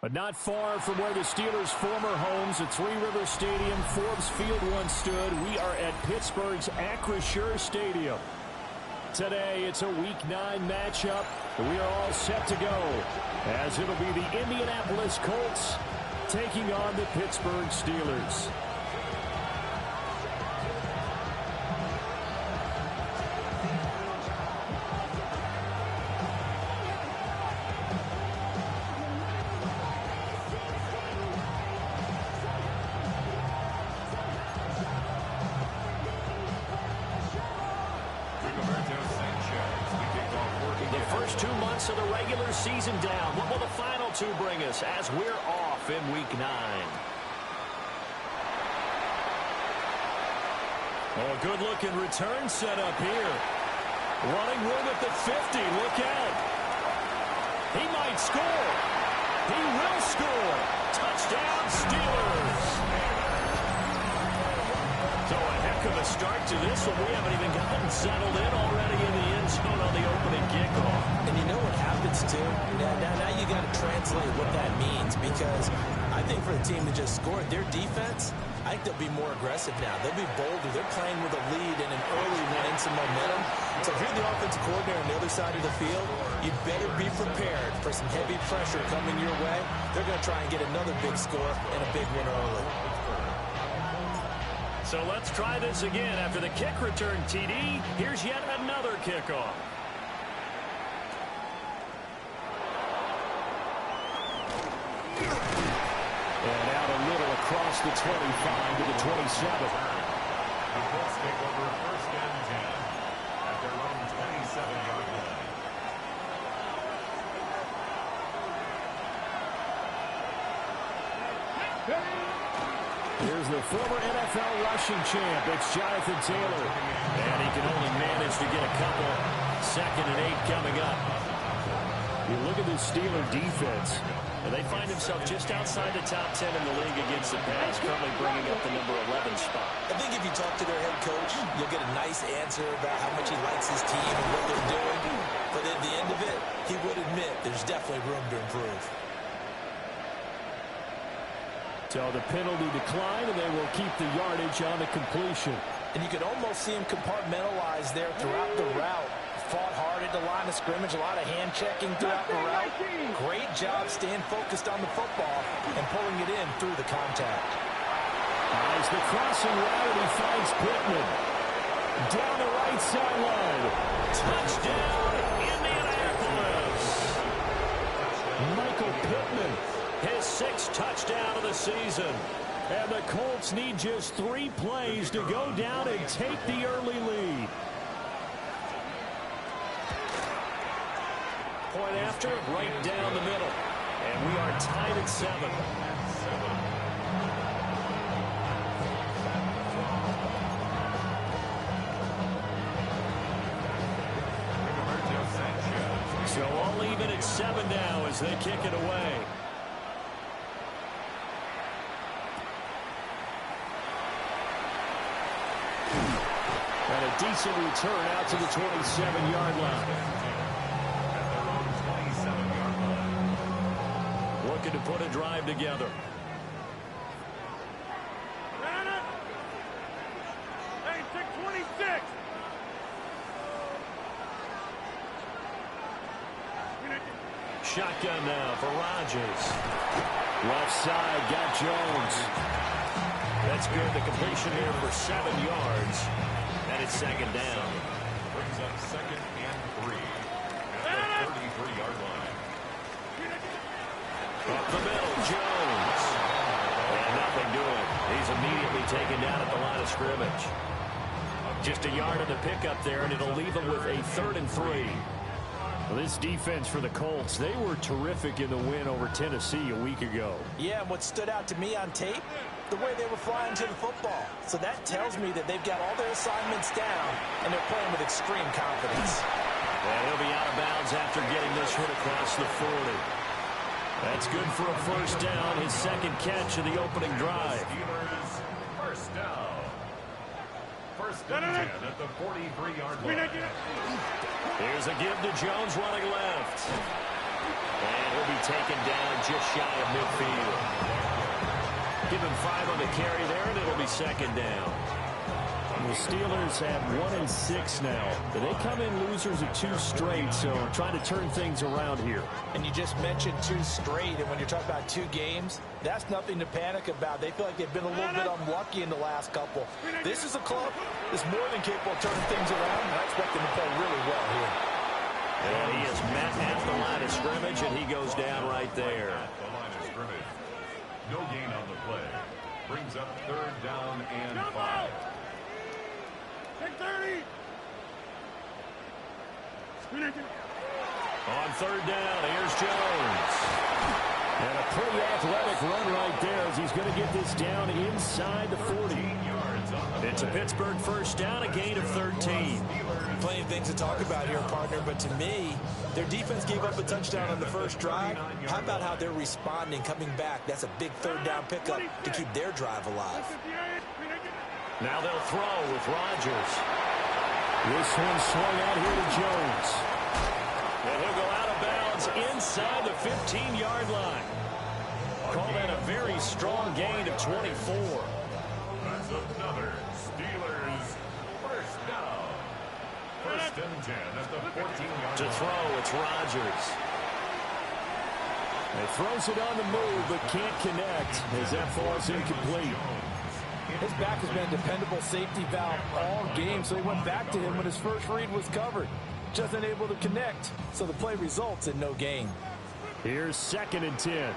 But not far from where the Steelers' former homes at Three Rivers Stadium, Forbes Field once stood, we are at Pittsburgh's Acrisure Stadium. Today, it's a Week 9 matchup. We are all set to go, as it'll be the Indianapolis Colts taking on the Pittsburgh Steelers. Of the regular season down. What will the final two bring us as we're off in Week 9? Oh, a good-looking return set up here. Running room at the 50. Look out. He might score. He will score. Touchdown, Steelers. So a heck of a start to this one. We haven't even gotten settled in already in the end zone on the opening kickoff. And you know what happens, too? Now you got to translate what that means, because I think for the team to just score, their defense, I think they'll be more aggressive now. They'll be bolder. They're playing with a lead and an early one and some momentum. So if you're the offensive coordinator on the other side of the field, you better be prepared for some heavy pressure coming your way. They're going to try and get another big score and a big win early. So let's try this again. After the kick return TD, here's yet another kickoff. And out a little across the 25 to the 27. The Colts take over first and 10 at their own 27-yard line. Here's the former NFL rushing champ. It's Jonathan Taylor. And he can only manage to get a couple. 2nd and 8 coming up. You look at the Steeler defense. And they find themselves just outside the top 10 in the league against the pass, currently bringing up the number 11 spot. I think if you talk to their head coach, you'll get a nice answer about how much he likes his team and what they're doing. But at the end of it, he would admit there's definitely room to improve. So the penalty decline, and they will keep the yardage on the completion. And you could almost see him compartmentalize there throughout the route. Fought hard at the line of scrimmage, a lot of hand checking throughout the route. Great job staying focused on the football and pulling it in through the contact. As the crossing route, he finds Pittman. Down the right sideline. Touchdown, Indianapolis. Michael Pittman. His 6th touchdown of the season. And the Colts need just 3 plays to go down and take the early lead. Point after, right down the middle. And we are tied at 7. So all even at 7 now as they kick it away. And a decent return out to the 27-yard line. Looking to put a drive together. Hey, 626. Shotgun now for Rodgers. Left side, got Jones. That's good. The completion here for 7 yards. And it's 2nd down. Brings up 2nd and 3 at the 33-yard line. Up the middle, Jones. And nothing doing. He's immediately taken down at the line of scrimmage. Just a yard of the pickup there, and it'll leave him with a 3rd and 3. Well, this defense for the Colts, they were terrific in the win over Tennessee a week ago. Yeah, and what stood out to me on tape, the way they were flying to the football. So that tells me that they've got all their assignments down, and they're playing with extreme confidence. And he'll be out of bounds after getting this one across the 40. That's good for a first down, his 2nd catch of the opening drive. First down. First and 10 at the 43-yard line. Here's a give to Jones running left. And he'll be taken down just shy of midfield. Give him 5 on the carry there, and it'll be second down. The Steelers have 1-6 now. But they come in losers of 2 straight, so trying to turn things around here. And you just mentioned 2 straight, and when you're talking about 2 games, that's nothing to panic about. They feel like they've been a little bit unlucky in the last couple. This is a club that's more than capable of turning things around, and I expect them to play really well here. And he is met at the line of scrimmage, and he goes down right there. At the line of scrimmage. No gain on the play. Brings up 3rd down and 5. 30. On 3rd down, here's Jones. And a pretty athletic run right there as he's going to get this down inside the 40. It's a Pittsburgh first down, a gain of 13. Plenty of things to talk about here, partner, but to me, their defense gave up a touchdown on the first drive. How about how they're responding, coming back? That's a big 3rd down pickup to keep their drive alive. Now they'll throw with Rodgers. This one swung out here to Jones. And he'll go out of bounds inside the 15-yard line. Call that a very strong gain of 24. That's another Steelers first down. 1st and 10 at the 14-yard To line. throw, it's Rodgers. He throws it on the move, but can't connect as that falls incomplete. His back has been a dependable safety valve all game, so he went back to him when his first read was covered. Just unable to connect, so the play results in no gain. Here's 2nd and 10.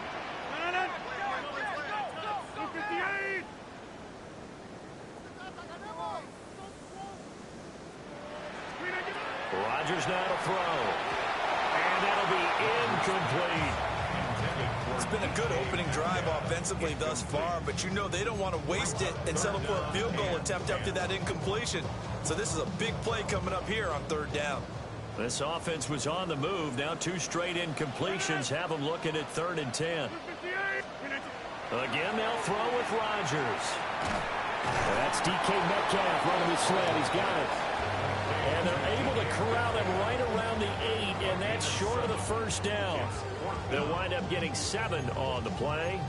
Rodgers now to throw. And that'll be incomplete. It's been a good opening drive offensively thus far, but you know they don't want to waste it and settle for a field goal attempt after that incompletion. So this is a big play coming up here on 3rd down. This offense was on the move. Now 2 straight incompletions have them looking at 3rd and 10. Again, they'll throw with Rodgers. That's DK Metcalf running the sled. He's got it. And they're able to corral him right around the 8, and that's short of the first down. They'll wind up getting 7 on the play,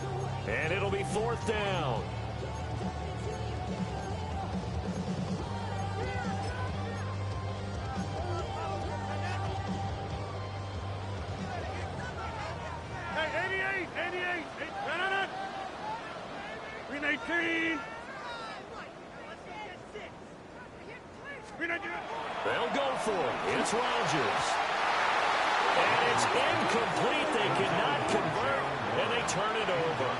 and it'll be 4th down. Hey, 88. Run. Green 18. They'll go for it. It's Rodgers. And it's incomplete. They cannot convert, and they turn it over.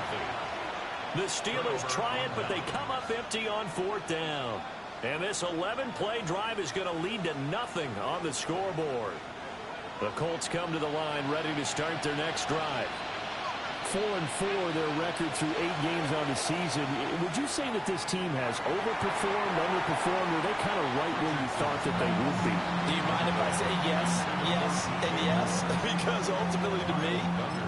The Steelers try it, but they come up empty on 4th down. And this 11-play drive is going to lead to nothing on the scoreboard. The Colts come to the line ready to start their next drive. 4-4 their record through 8 games on the season. Would you say that this team has overperformed, underperformed, or are they kind of right where you thought that they would be? Do you mind if I say yes, and yes? Because ultimately to me,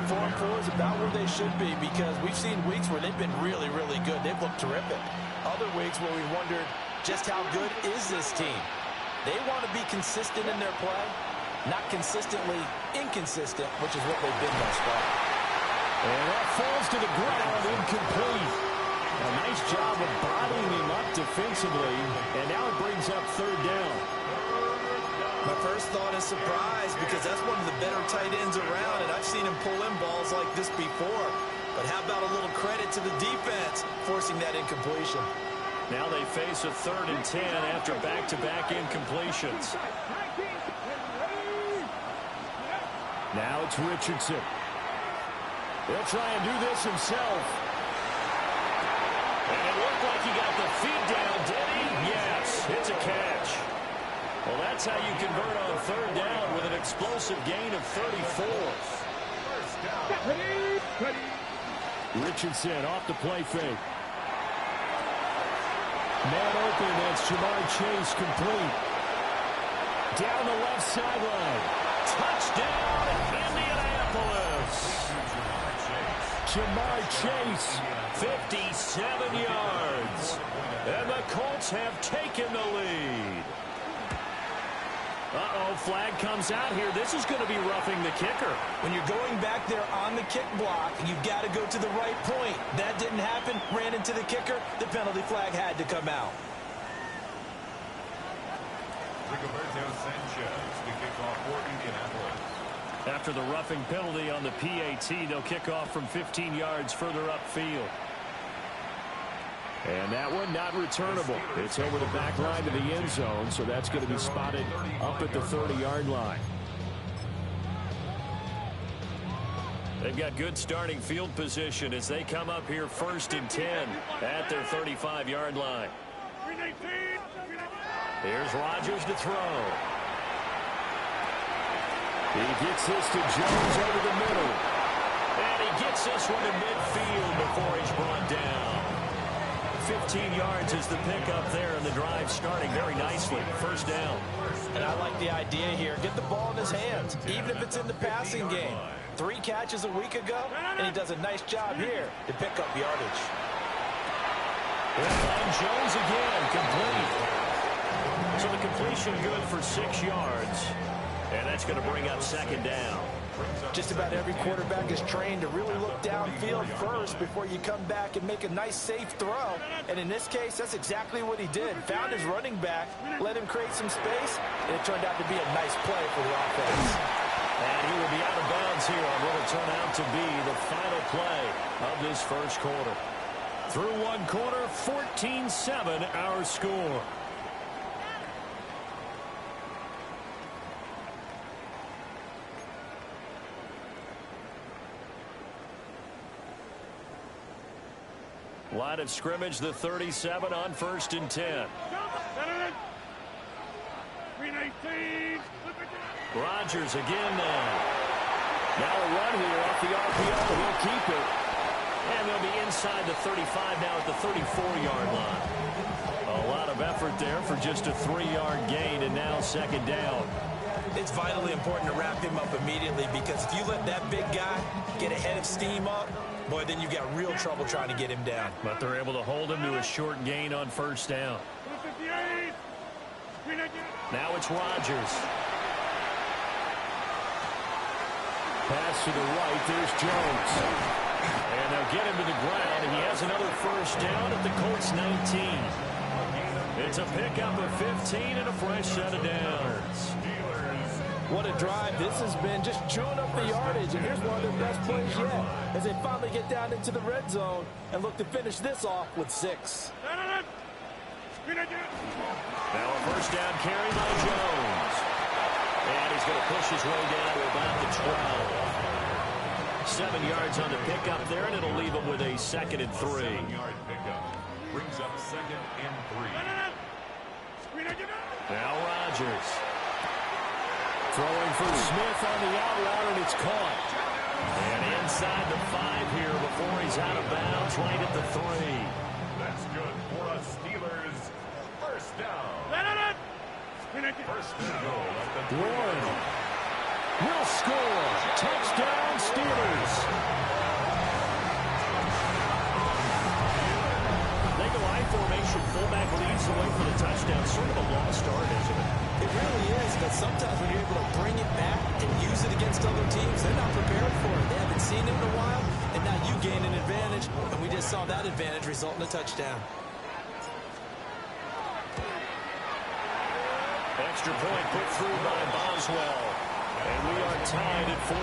4-4 is about where they should be, because we've seen weeks where they've been really, really good. They've looked terrific. Other weeks where we wondered just how good is this team. They want to be consistent in their play, not consistently inconsistent, which is what they've been thus far. And that falls to the ground, incomplete. A nice job of bodying him up defensively, and now it brings up 3rd down. My first thought is surprise, because that's one of the better tight ends around, and I've seen him pull in balls like this before. But how about a little credit to the defense forcing that incompletion? Now they face a 3rd and 10 after back-to-back incompletions. Now it's Richardson. He'll try and do this himself. And it looked like he got the feet down, did he? Yes, it's a catch. Well, that's how you convert on 3rd down with an explosive gain of 34. Richardson off the play fake. Man open, that's Jamar Chase complete. Down the left sideline. Touchdown, Indianapolis. Jamar Chase. 57 yards. And the Colts have taken the lead. Uh-oh, flag comes out here. This is going to be roughing the kicker. When you're going back there on the kick block, you've got to go to the right point. That didn't happen. Ran into the kicker. The penalty flag had to come out. Rigoberto Sanchez to kick off for Indianapolis. After the roughing penalty on the PAT, they'll kick off from 15 yards further upfield. And that one not returnable. It's over the back line to the end zone, so that's going to be spotted up at the 30-yard line. They've got good starting field position as they come up here 1st and 10 at their 35-yard line. Here's Rodgers to throw. He gets this to Jones over the middle. And he gets this one to midfield before he's brought down. 15 yards is the pickup there, and the drive starting very nicely. 1st down. And I like the idea here. Get the ball in his hands, even if it's in the passing game. 3 catches a week ago, and he does a nice job here to pick up yardage. And Jones again, complete. So the completion good for 6 yards. And that's going to bring up 2nd down. Just about every quarterback is trained to really look downfield first before you come back and make a nice, safe throw. And in this case, that's exactly what he did. Found his running back, let him create some space, and it turned out to be a nice play for the offense. And he will be out of bounds here on what will turn out to be the final play of this 1st quarter. Through 1 quarter, 14-7 our score. Line of scrimmage, the 37 on 1st and 10. Rodgers again now. Now a run here off the RPO. He'll keep it. And they'll be inside the 35 now at the 34-yard line. A lot of effort there for just a 3-yard gain, and now 2nd down. It's vitally important to wrap him up immediately, because if you let that big guy get a head of steam up, boy, then you've got real trouble trying to get him down. But they're able to hold him to a short gain on 1st down. Now it's Rodgers. Pass to the right. There's Jones. And they'll get him to the ground, and he has another 1st down at the Colts 19. It's a pickup of 15 and a fresh set of downs. What a drive this has been, just chewing up the yardage. And here's one of their best plays yet, as they finally get down into the red zone and look to finish this off with 6. Now a 1st down carry by Jones. And he's going to push his way down to about the 12. 7 yards on the pickup there, and it'll leave him with a 2nd and 3. 7-yard pickup brings up 2nd and 3. Now Rodgers. Throwing for Smith on the out route, and it's caught. And inside the 5 here before he's out of bounds, right at the 3. That's good for a Steelers 1st down. 1st and goal at the 3. Warren will score. Touchdown, Steelers. They go I formation. Fullback leads the way for the touchdown. Sort of a lost art, isn't it? It really is, but sometimes when you're able to bring it back and use it against other teams, they're not prepared for it. They haven't seen it in a while, and now you gain an advantage, and we just saw that advantage result in a touchdown. Extra point put through by Boswell. And we are tied at 14.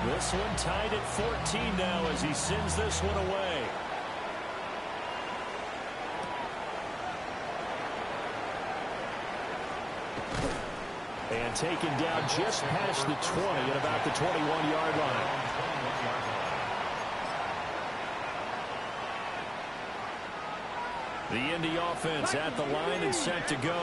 This one tied at 14 now as he sends this one away. And taken down just past the 20 at about the 21-yard line. The Indy offense at the line and set to go.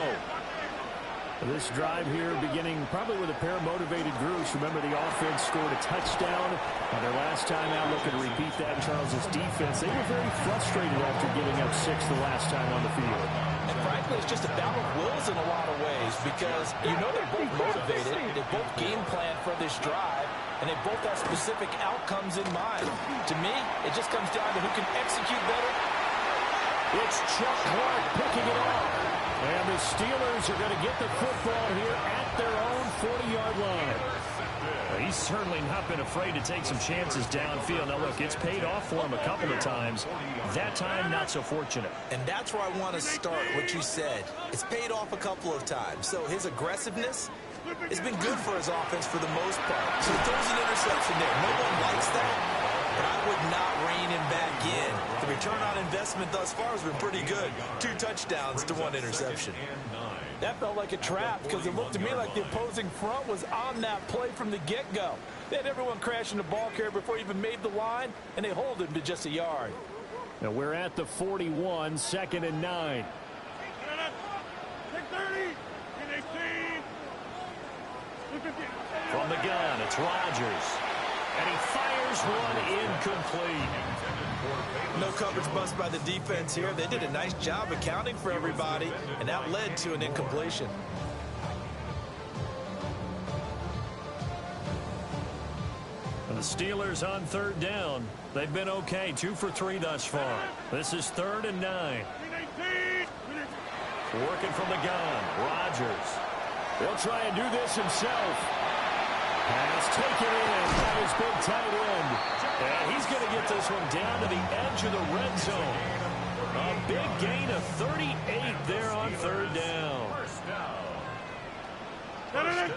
This drive here beginning probably with a pair of motivated groups. Remember, the offense scored a touchdown on their last time out. Looking to repeat that in Charles' defense. They were very frustrated after giving up 6 the last time on the field. And frankly, it's just a battle of wills in a lot of ways, because you know they're both motivated. They both game plan for this drive, and they both have specific outcomes in mind. To me, it just comes down to who can execute better It's Chuck Clark picking it up. And the Steelers are going to get the football here at their own 40-yard line. He's certainly not been afraid to take some chances downfield. Now, look, it's paid off for him a couple of times. That time, not so fortunate. And that's where I want to start, what you said. It's paid off a couple of times. So his aggressiveness has been good for his offense for the most part. So he throws an interception there. No one likes that. But I would not rein him back in. The return on investment thus far has been pretty good. 2 touchdowns to 1 interception. That felt like a trap because it looked to me like the opposing front was on that play from the get-go. They had everyone crashing the ball carrier before he even made the line, and they hold him to just a yard. Now we're at the 41, 2nd and 9. 30, 18. From the gun, it's Rodgers. And he fires one incomplete. No coverage bust by the defense here. They did a nice job accounting for everybody, and that led to an incompletion. And the Steelers on 3rd down. They've been okay, 2 for 3 thus far. This is 3rd and 9. Working from the gun, Rodgers. He'll try and do this himself. Pass taken in by his big tight end. And he's going to get this one down to the edge of the red zone. A big gain of 38 there on 3rd down. An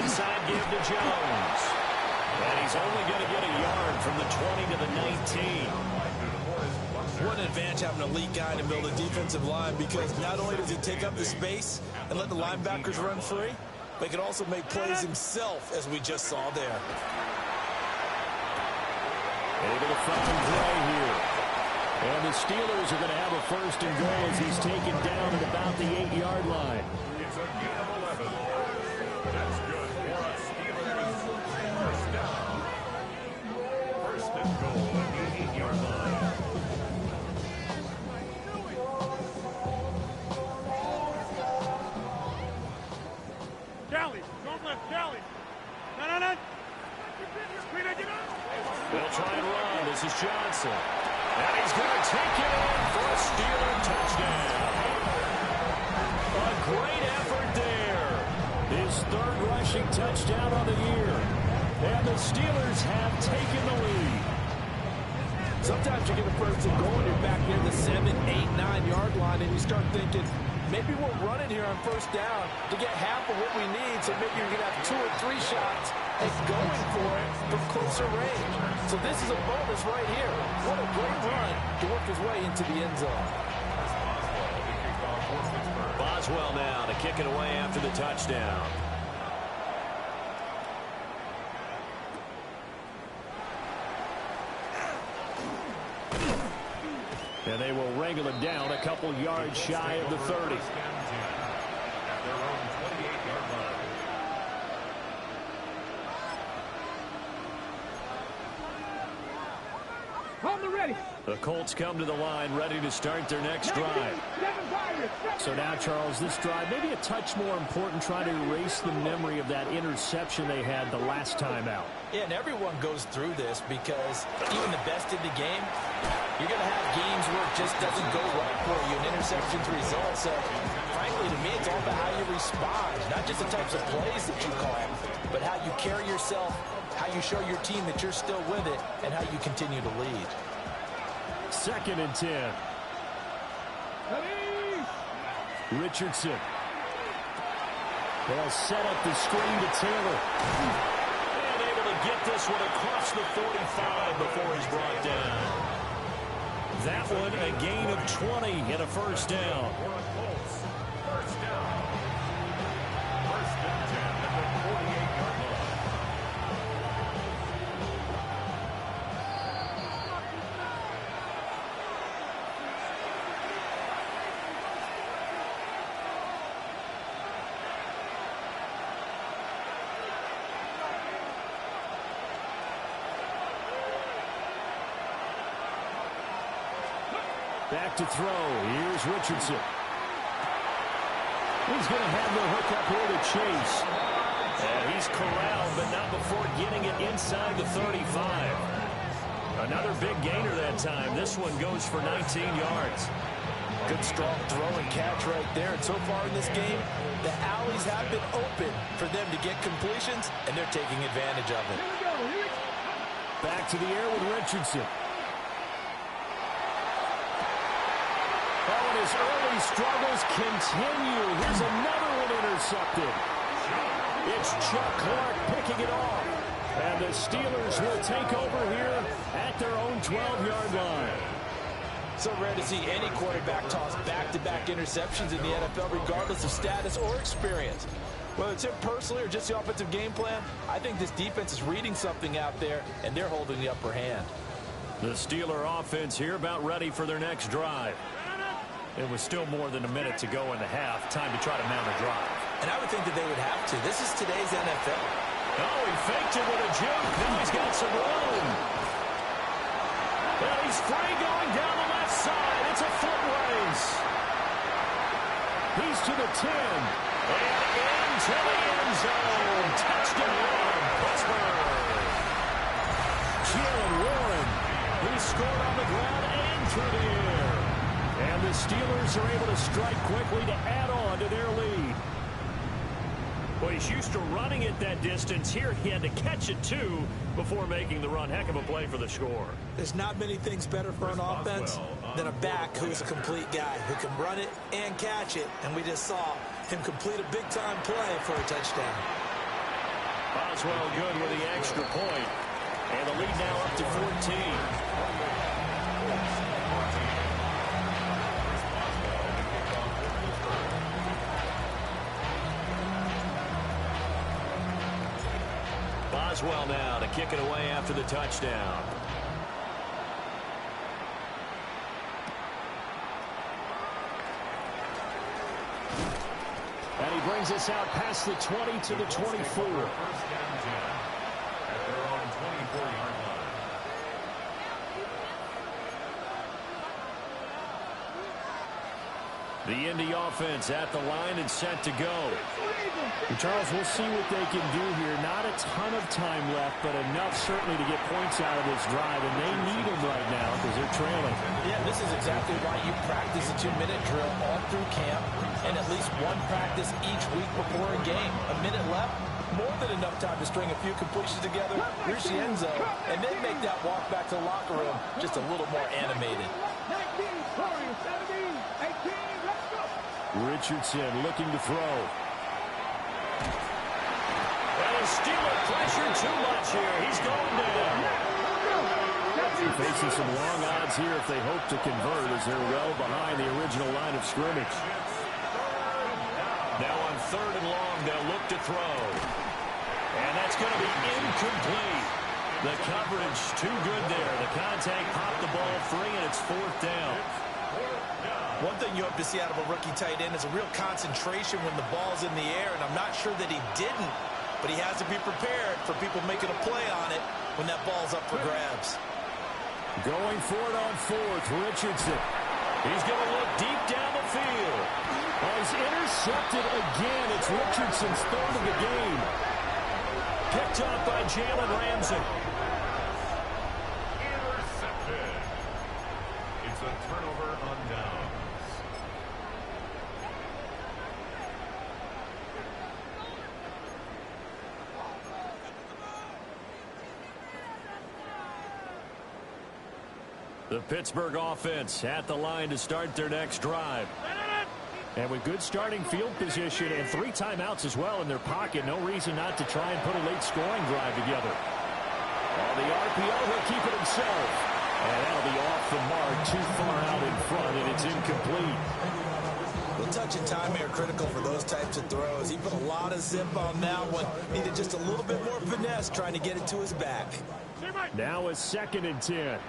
inside give to Jones. And he's only going to get a yard from the 20 to the 19. What an advantage having an elite guy in the middle of the defensive line, because not only does he take up the space and let the linebackers run free, but he can also make plays himself, as we just saw there. Able to find Gray here. And the Steelers are going to have a 1st and goal as he's taken down at about the 8-yard line. It's a gain of 11. That's good for a Steelers first down. 1st and goal at the 8-yard line. Kelly, don't let Kelly. No. They'll try and run. This is Johnson. And he's going to take it in for a Steeler touchdown. A great effort there. His 3rd rushing touchdown on the year. And the Steelers have taken the lead. Sometimes you get a 1st and goal and you're back near the 7, 8, 9-yard line, and you start thinking, maybe we'll run it here on 1st down to get half of what we need, so maybe you're going to have 2 or 3 shots at going for it from closer range. So this is a bonus right here. What a great run to work his way into the end zone. Boswell now to kick it away after the touchdown. And they will wrangle him down a couple yards shy of the 30. The Colts come to the line ready to start their next drive. So now, Charles, this drive maybe a touch more important, trying to erase the memory of that interception they had the last time out. Yeah, and everyone goes through this because even the best in the game, you're going to have games where it just doesn't go right for you, and interceptions result. So, frankly, to me, it's all about how you respond, not just the types of plays that you call, but how you carry yourself, how you show your team that you're still with it, and how you continue to lead. 2nd and 10. Richardson. They'll set up the screen to Taylor. And able to get this one across the 45 before he's brought down. That one a gain of 20 and a 1st down. First down. 1st and 10 at the 48-yard line. Back to throw. Here's Richardson. He's going to have the hook up here to Chase. And he's corralled, but not before getting it inside the 35. A Another big gainer that time. This one goes for 19 yards. Good strong throw and catch right there. And so far in this game, the alleys have been open for them to get completions, and they're taking advantage of it. Back to the air with Richardson. Oh, and his early struggles continue. Here's another one intercepted. It's Chuck Clark picking it off. And the Steelers will take over here at their own 12-yard line. So rare to see any quarterback toss back-to-back interceptions in the NFL, regardless of status or experience. Whether it's him personally or just the offensive game plan, I think this defense is reading something out there, and they're holding the upper hand. The Steeler offense here about ready for their next drive. It was still more than a minute to go in the half. Time to try to mount a drive. And I would think that they would have to. This is today's NFL. Oh, he faked it with a juke. Now he's got some room. Well, he's free going down the left side. It's a foot race. He's to the 10. And into the end zone. Touchdown, Pittsburgh. Jalen Warren. He scored on the ground and through the air. And the Steelers are able to strike quickly to add on to their lead. Well, he's used to running it that distance. Here he had to catch it, too, before making the run. Heck of a play for the score. There's not many things better for an offense than a back who's a complete guy, who can run it and catch it. And we just saw him complete a big-time play for a touchdown. Boswell good with the extra point. And the lead now up to 14. Boswell now to kick it away after the touchdown. And he brings us out past the 20 to the 24. The Indy offense at the line and set to go. And Charles, we'll see what they can do here. Not a ton of time left, but enough certainly to get points out of this drive, and they need them right now because they're trailing. Yeah, this is exactly why you practice a 2-minute drill all through camp and at least one practice each week before a game. A minute left, more than enough time to string a few completions together, reach the end zone, and then make that walk back to the locker room just a little more animated. 19, 20, 17, 18, let's go. Richardson looking to throw. Well, the Steeler pressured too much here. He's going down. Facing some long odds here if they hope to convert as they're well behind the original line of scrimmage. Now on 3rd and long, they'll look to throw. And that's going to be incomplete. The coverage too good there. The contact popped the ball free, and it's 4th down. One thing you hope to see out of a rookie tight end is a real concentration when the ball's in the air, and I'm not sure that he didn't, but he has to be prepared for people making a play on it when that ball's up for grabs. Going for it on 4th, Richardson. He's going to look deep down the field. Oh, he's intercepted again. It's Richardson's 3rd of the game. Picked up by Jalen Ramsey. Intercepted. It's a turnover on downs. The Pittsburgh offense at the line to start their next drive. And with good starting field position and 3 timeouts as well in their pocket, no reason not to try and put a late scoring drive together. On the RPO, he'll keep it himself. And that'll be off the mark, too far out in front, and it's incomplete. Well, touch and time are critical for those types of throws. He put a lot of zip on that one. Needed just a little bit more finesse trying to get it to his back. Now a 2nd and 10.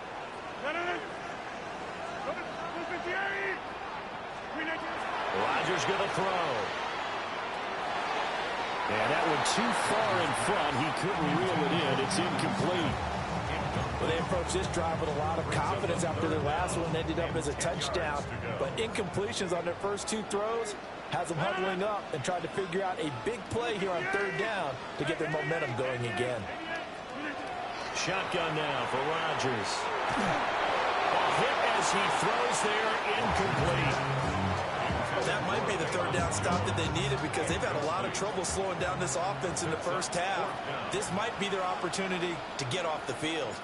Rodgers going to throw. And that one too far in front. He couldn't reel it in. It's incomplete. Well, they approached this drive with a lot of confidence after their last one ended up as a touchdown. But incompletions on their first 2 throws has them huddling up and trying to figure out a big play here on 3rd down to get their momentum going again. Shotgun now for Rodgers. A hit as he throws there, incomplete. That might be the third down stop that they needed because they've had a lot of trouble slowing down this offense in the first half. This might be their opportunity to get off the field.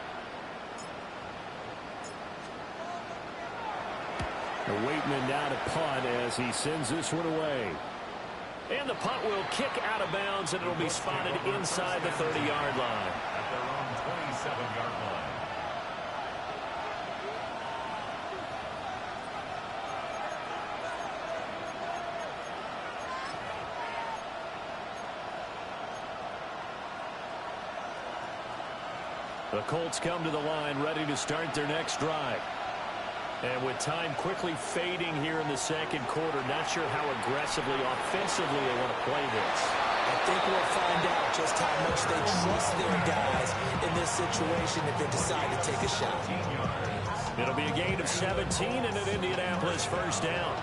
The Waitman now to punt as he sends this one away. And the punt will kick out of bounds, and it'll be spotted inside the 30-yard line. At their own 27-yard line. The Colts come to the line ready to start their next drive. And with time quickly fading here in the second quarter, not sure how aggressively, offensively they want to play this. I think we'll find out just how much they trust their guys in this situation if they decide to take a shot. It'll be a gain of 17 and an Indianapolis first down.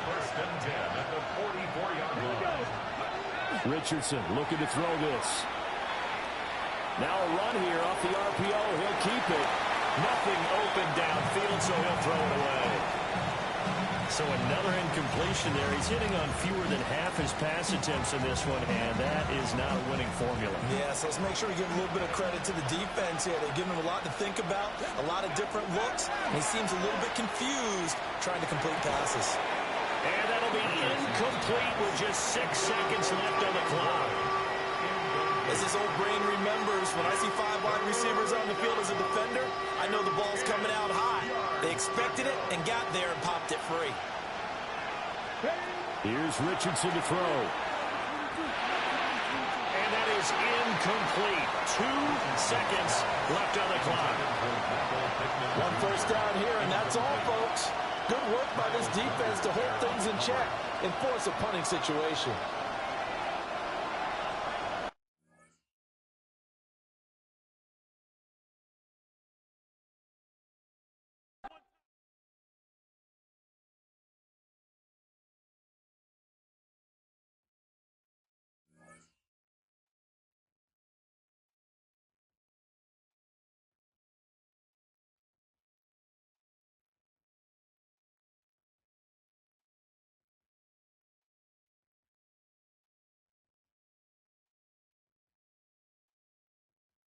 First and 10 at the 44-yard line. Richardson looking to throw this. Now a run here off the RPO. He'll keep it. Nothing open downfield, so he'll throw it away. So another incompletion there. He's hitting on fewer than half his pass attempts in this one, and that is not a winning formula. Yeah, so let's make sure we give a little bit of credit to the defense here. They've given him a lot to think about, a lot of different looks, and he seems a little bit confused trying to complete passes. And that'll be incomplete with just 6 seconds left on the clock. As his old brain remembers, when I see 5 wide receivers on the field as a defender, I know the ball's coming out high. They expected it and got there and popped it free. Here's Richardson to throw. And that is incomplete. 2 seconds left on the clock. One first down here, and that's all, folks. Good work by this defense to hold things in check and force a punting situation.